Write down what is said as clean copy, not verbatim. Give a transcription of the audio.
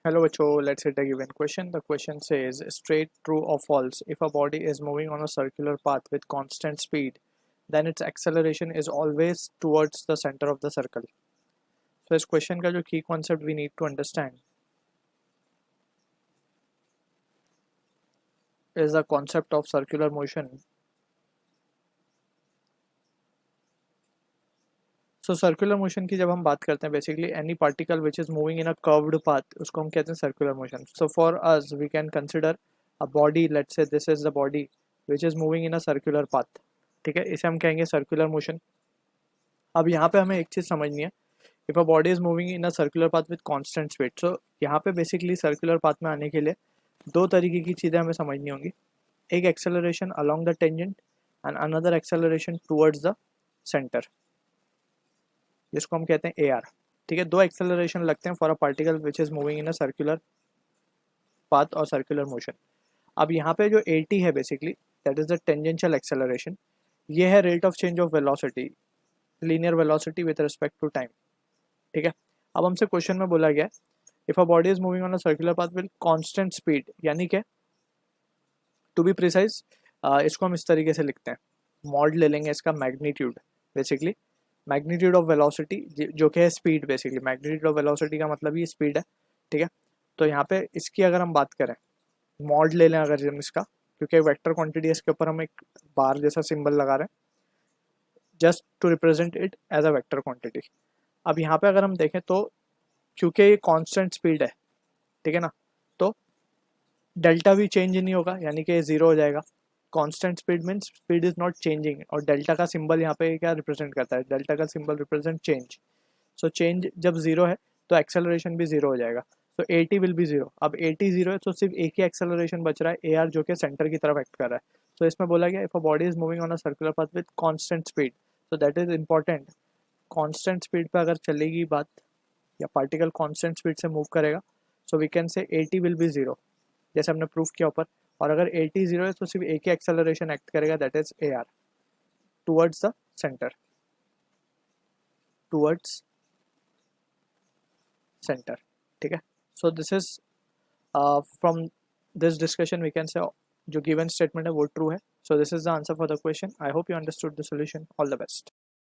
Hello बच्चों, let's hit a given question. The question says straight, true or false. If a body is moving on a circular path with constant speed, then its acceleration is always towards the center of the circle. So इस question का जो key concept we need to understand is the concept of circular motion. So circular motion की जब हम बात करते हैं, basically any particle which is moving in a curved path, उसको हम कहते हैं circular motion. So for us, we can consider a body. Let's say this is the body which is moving in a circular path. ठीक है, इसे हम कहेंगे circular motion. अब यहाँ पे हमें एक चीज़ समझनी है. If a body is moving in a circular path with constant speed, so यहाँ पे बेसिकली सर्कुलर पाथ में आने के लिए दो तरीके की चीज़ें हमें समझनी होंगी. एक acceleration along the tangent and another acceleration towards the centre, जिसको हम कहते हैं ए आर. ठीक है, दो एक्सेलरेशन लगते हैं for a particle which is moving in a circular path और सर्कुलर मोशन. अब यहाँ पे जो ए टी है basically that is the tangential acceleration. ये है rate of change of velocity, linear velocity with respect to time. ठीक है, अब हमसे क्वेश्चन में बोला गया if a body is moving on a circular path with constant speed, यानी कि टू बी प्रिसाइज इसको हम इस तरीके से लिखते हैं. मॉड ले लेंगे इसका magnitude, basically magnitude of velocity जो कि है speed. Basically magnitude of velocity का मतलब ही स्पीड है. ठीक है, तो यहाँ पे इसकी अगर हम बात करें, मॉड ले लें अगर हम इसका, क्योंकि वेक्टर क्वांटिटी है, इसके ऊपर हम एक बार जैसा सिंबल लगा रहे हैं just to represent it as a vector quantity. अब यहाँ पे अगर हम देखें तो क्योंकि ये कांस्टेंट स्पीड है, ठीक है ना, तो डेल्टा भी चेंज नहीं होगा, यानी कि जीरो हो जाएगा. Constant speed means speed is not changing, और डेल्टा का सिंबल यहाँ पे क्या रिप्रेजेंट करता है, डेल्टा का symbol represent change. So change जब जीरो है तो एक्सेलरेशन भी जीरो हो जाएगा. So A T will be zero. अब ए टी जीरो है तो सिर्फ एक ही एक्सेलरेशन बच रहा है, ए आर, जो कि सेंटर की तरफ एक्ट कर रहा है. तो इसमें बोला गया if a body is moving on a circular path with constant speed, so that is important. Constant speed पे अगर चलेगी बात, या पार्टिकल कांस्टेंट स्पीड से मूव करेगा, so we can say A T will be zero, जैसे हमने proof किया ऊपर. और अगर ए टी जीरो है तो सिर्फ एक ही एक्सेलरेशन एक्ट करेगा, that is A R, towards the centre, towards centre. ठीक है, so this is from this discussion we can say जो गिवन स्टेटमेंट है वो ट्रू है. So this is the answer for the question. I hope you understood the solution. All the best.